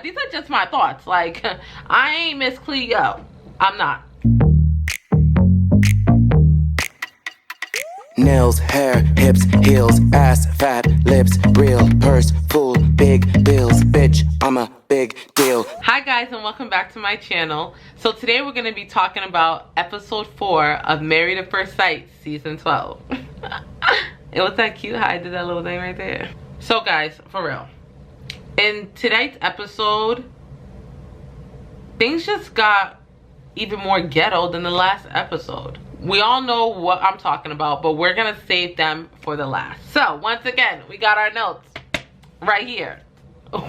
These are just my thoughts. Like, I ain't Miss Cleo. I'm not. Nails, hair, hips, heels, ass, fat, lips, real, purse, full, big bills, bitch, I'm a big deal. Hi guys, and welcome back to my channel. So today we're going to be talking about episode 4 of Married at First Sight season 12. It was that cute how I did that little thing right there. So guys, for real, in today's episode, things just got even more ghetto than the last episode. We all know what I'm talking about, but we're gonna save them for the last. So once again, we got our notes right here.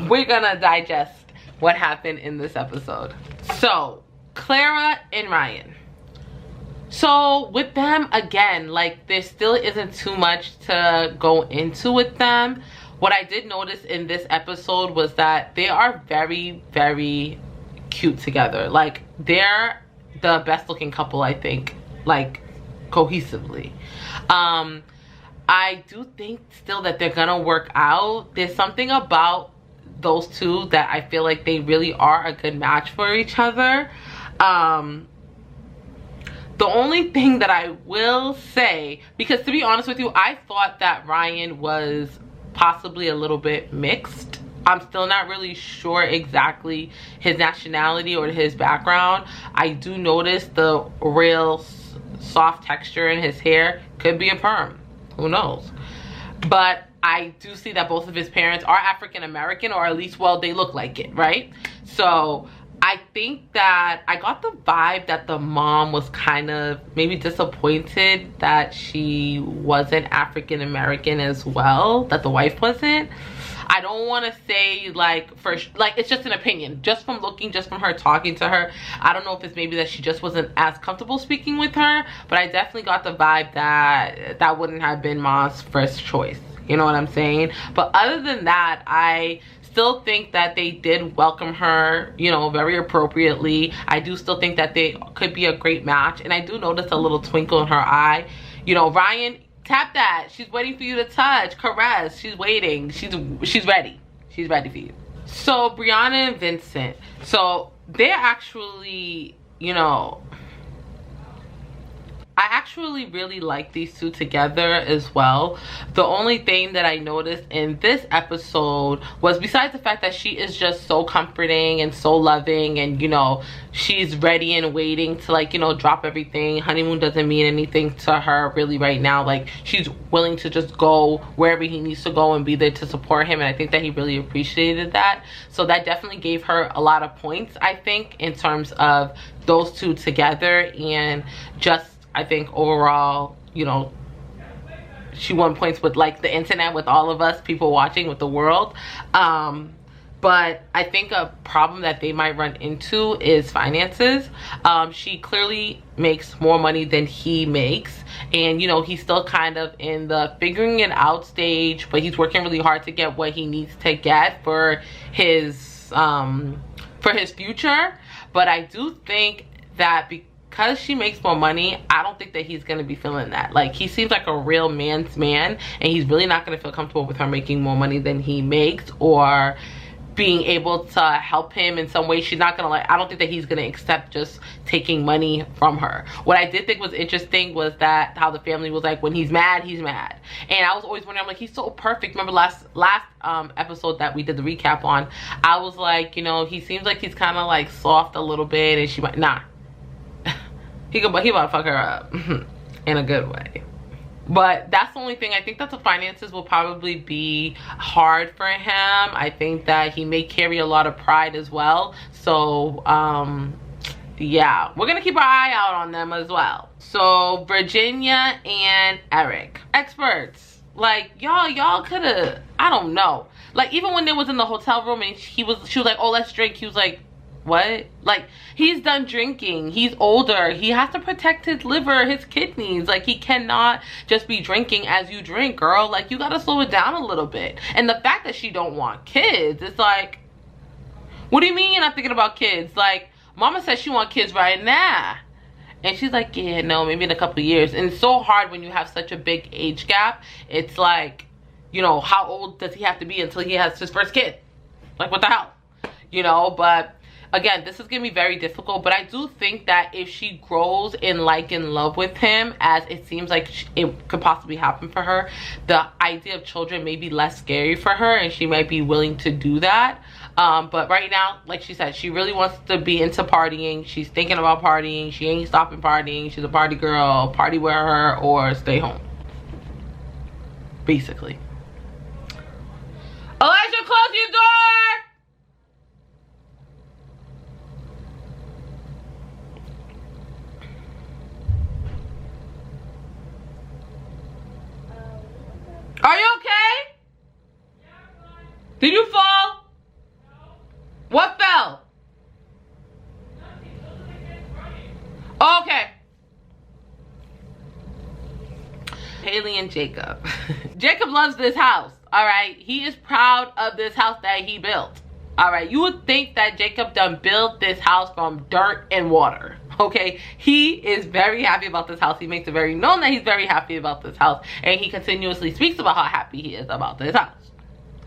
We're gonna digest what happened in this episode. So Clara and Ryan. So with them, again, like, there still isn't too much to go into with them. What I did notice in this episode was that they are very, very cute together. Like, they're the best looking couple, I think, like, cohesively. I do think still that they're gonna work out. There's something about those two that I feel like they really are a good match for each other. The only thing that I will say, because to be honest with you, I thought that Ryan was possibly a little bit mixed. I'm still not really sure exactly his nationality or his background. I do notice the real soft texture in his hair. Could be a perm, who knows. But I do see that both of his parents are African American, or at least, well, they look like it, right? So I think that I got the vibe that the mom was kind of maybe disappointed that she wasn't African American as well, that the wife wasn't. I don't want to say, like, it's just an opinion, just from looking, just from her talking to her. I don't know if it's maybe that she just wasn't as comfortable speaking with her, but I definitely got the vibe that that wouldn't have been Mom's first choice. You know what I'm saying? But other than that, I still think that they did welcome her, you know, very appropriately. I do still think that they could be a great match, and I do notice a little twinkle in her eye. You know, Ryan, tap that. She's waiting for you to touch, caress. She's waiting. She's ready. She's ready for you. So Brianna and Vincent, so they're actually, you know, I actually really like these two together as well. The only thing that I noticed in this episode was, besides the fact that she is just so comforting and so loving, and, you know, she's ready and waiting to, like, you know, drop everything. Honeymoon doesn't mean anything to her really right now. Like, she's willing to just go wherever he needs to go and be there to support him, and I think that he really appreciated that. So that definitely gave her a lot of points, I think, in terms of those two together. And just, I think overall, you know, she won points with, like, the internet, with all of us people watching, with the world. But I think a problem that they might run into is finances. She clearly makes more money than he makes, and, you know, he's still kind of in the figuring it out stage, but he's working really hard to get what he needs to get for his future. But I do think that because she makes more money, I don't think that he's gonna be feeling that. Like, he seems like a real man's man, and he's really not gonna feel comfortable with her making more money than he makes, or being able to help him in some way. She's not gonna, like, I don't think that he's gonna accept just taking money from her. What I did think was interesting was that how the family was like, when he's mad, he's mad. And I was always wondering, I'm like, he's so perfect. Remember last episode that we did the recap on, I was like, you know, he seems like he's kind of like soft a little bit, and she might, nah. He about to fuck her up in a good way. But that's the only thing. I think that the finances will probably be hard for him. I think that he may carry a lot of pride as well. So yeah, we're gonna keep our eye out on them as well. So Virginia and Eric, experts. Like, y'all could have, I don't know. Like, even when they was in the hotel room and she was like, oh, let's drink. He was like, what? Like, he's done drinking, he's older, he has to protect his liver, his kidneys. Like, he cannot just be drinking as you drink, girl. Like, you gotta slow it down a little bit. And the fact that she don't want kids, it's like, what do you mean you're not thinking about kids? Like, mama says she want kids right now, and she's like, yeah, no, maybe in a couple of years. And it's so hard when you have such a big age gap. It's like, you know, how old does he have to be until he has his first kid? Like, what the hell? you know. But again, this is gonna be very difficult, but I do think that if she grows in love with him, as it seems like it could possibly happen for her, the idea of children may be less scary for her, and she might be willing to do that. But right now, like she said, she really wants to be into partying. She's thinking about partying. She ain't stopping partying. She's a party girl. Party with her or stay home, basically. Elijah, close your door. Are you okay? Did you fall? What fell? Okay. Haley and Jacob. Jacob loves this house, all right? He is proud of this house that he built, all right? You would think that Jacob done built this house from dirt and water, okay? He is very happy about this house. He makes it very known that he's very happy about this house, and he continuously speaks about how happy he is about this house.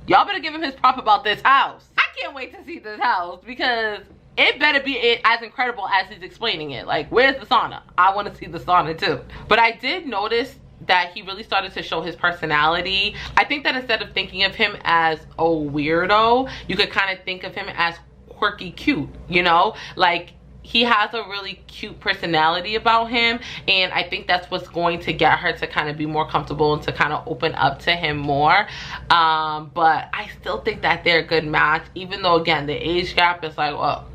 Y'all better give him his prop about this house. I can't wait to see this house, because it better be as incredible as he's explaining it. Like, where's the sauna? I want to see the sauna too. But I did notice that he really started to show his personality. I think that instead of thinking of him as a weirdo, you could kind of think of him as quirky cute, you know? Like, he has a really cute personality about him, and I think that's what's going to get her to kind of be more comfortable and to kind of open up to him more. But I still think that they're a good match, even though, again, the age gap is like, well,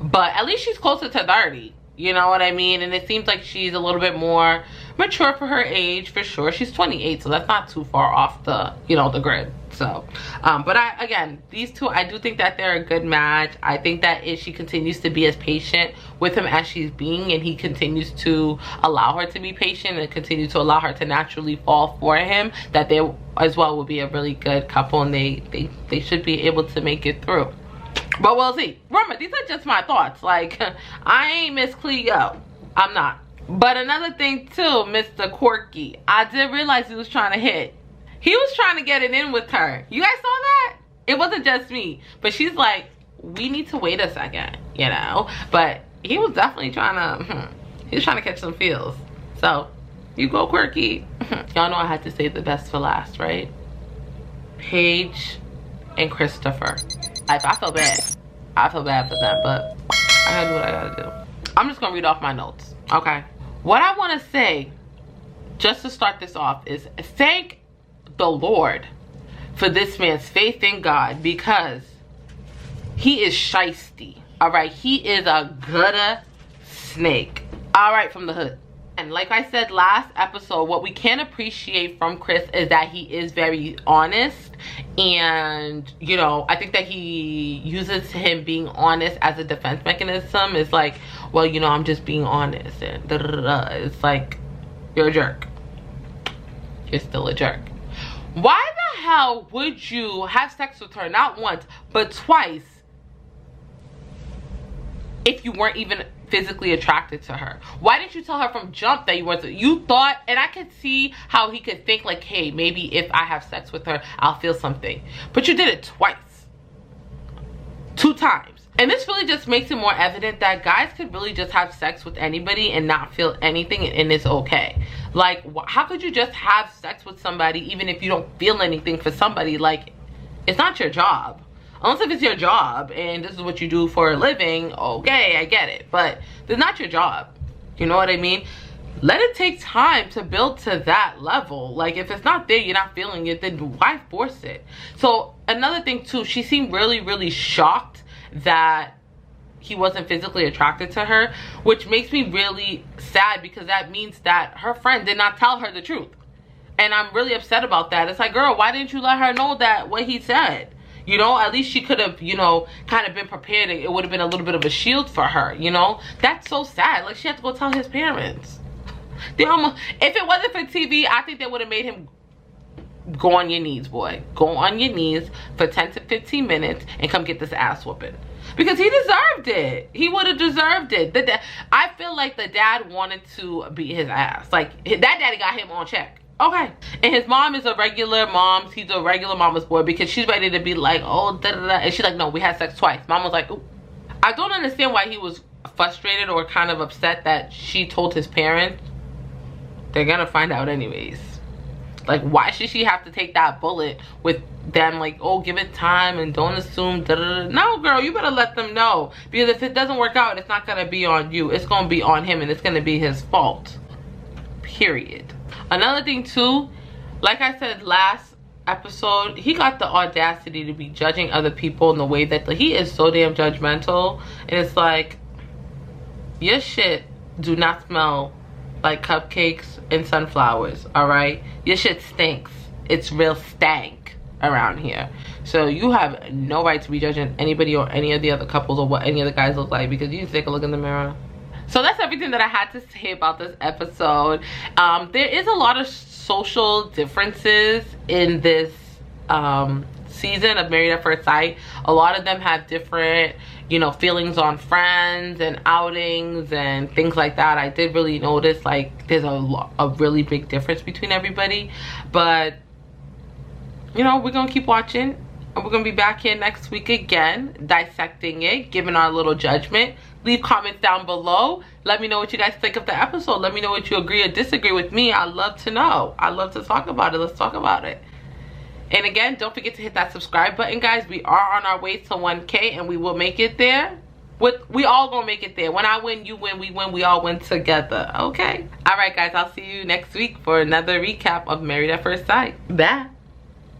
but at least she's closer to 30, you know what I mean? And it seems like she's a little bit more mature for her age, for sure. She's 28, so that's not too far off the, you know, the grid. So but again, these two, I do think that they're a good match. I think that if she continues to be as patient with him as she's being, and he continues to allow her to be patient and continue to allow her to naturally fall for him, that they as well will be a really good couple, and they should be able to make it through. But we'll see. Remember, these are just my thoughts. Like, I ain't Miss Cleo. I'm not. But another thing too, Mr. Quirky, I did realize he was trying to hit. He was trying to get it in with her. You guys saw that? It wasn't just me. But she's like, we need to wait a second, you know? But he was definitely trying to, he was trying to catch some feels. So, you go Quirky. Y'all know I had to save the best for last, right? Paige and Christopher. Like, I feel bad. I feel bad for them, but I gotta do what I gotta do. I'm just gonna read off my notes, okay? What I wanna say, just to start this off, is thank the Lord for this man's faith in God, because he is shiesty, all right? He is a gutter snake, all right, from the hood. And like I said last episode, what we can appreciate from Chris is that he is very honest, and you know, I think that he uses him being honest as a defense mechanism. It's like, well, you know, I'm just being honest, and da, da, da, da. It's like, you're a jerk. You're still a jerk. Why the hell would you have sex with her not once but twice if you weren't even physically attracted to her? Why didn't you tell her from jump that you weren't? You thought, and I could see how he could think like, hey, maybe if I have sex with her, I'll feel something. But you did it twice. 2 times. And this really just makes it more evident that guys could really just have sex with anybody and not feel anything, and it's okay. Like, how could you just have sex with somebody even if you don't feel anything for somebody? Like, it's not your job. Unless if it's your job and this is what you do for a living, okay, I get it. But it's not your job. You know what I mean? Let it take time to build to that level. Like, if it's not there, you're not feeling it, then why force it? So another thing too, she seemed really, really shocked that he wasn't physically attracted to her, which makes me really sad, because that means that her friend did not tell her the truth. And I'm really upset about that. It's like, girl, why didn't you let her know that what he said? You know, at least she could have, you know, kind of been prepared. It would have been a little bit of a shield for her, you know? That's so sad. Like, she had to go tell his parents. They almost, if it wasn't for TV, I think they would have made him go on your knees, boy. Go on your knees for 10 to 15 minutes and come get this ass whooping. Because he deserved it. He would have deserved it. I feel like the dad wanted to beat his ass. Like, that daddy got him on check. Okay. And his mom is a regular mom. He's a regular mama's boy because she's ready to be like, oh, da da da. And she's like, no, we had sex twice. Mom was like, ooh. I don't understand why he was frustrated or kind of upset that she told his parents. They're gonna find out anyways. Like, why should she have to take that bullet with them? Like, oh, give it time and don't assume. Da, da, da. No, girl, you better let them know. Because if it doesn't work out, it's not gonna be on you. It's gonna be on him and it's gonna be his fault. Period. Another thing too, like I said last episode, he got the audacity to be judging other people in the way that he is so damn judgmental. And it's like, your shit do not smell like cupcakes and sunflowers, all right? Your shit stinks. It's real stank around here. So you have no right to be judging anybody or any of the other couples or what any of the guys look like, because you need to take a look in the mirror. So that's everything that I had to say about this episode. There is a lot of social differences in this season of Married at First Sight. A lot of them have different, you know, feelings on friends and outings and things like that. I did really notice like there's a really big difference between everybody. But, you know, we're gonna keep watching. And we're gonna be back here next week again, dissecting it, giving our little judgment. Leave comments down below. Let me know what you guys think of the episode. Let me know what you agree or disagree with me. I love to know. I love to talk about it. Let's talk about it. And again, don't forget to hit that subscribe button, guys. We are on our way to 1K and we will make it there. We all gonna make it there. When I win, you win, we win, we all win together. Okay? All right, guys. I'll see you next week for another recap of Married at First Sight. Bye.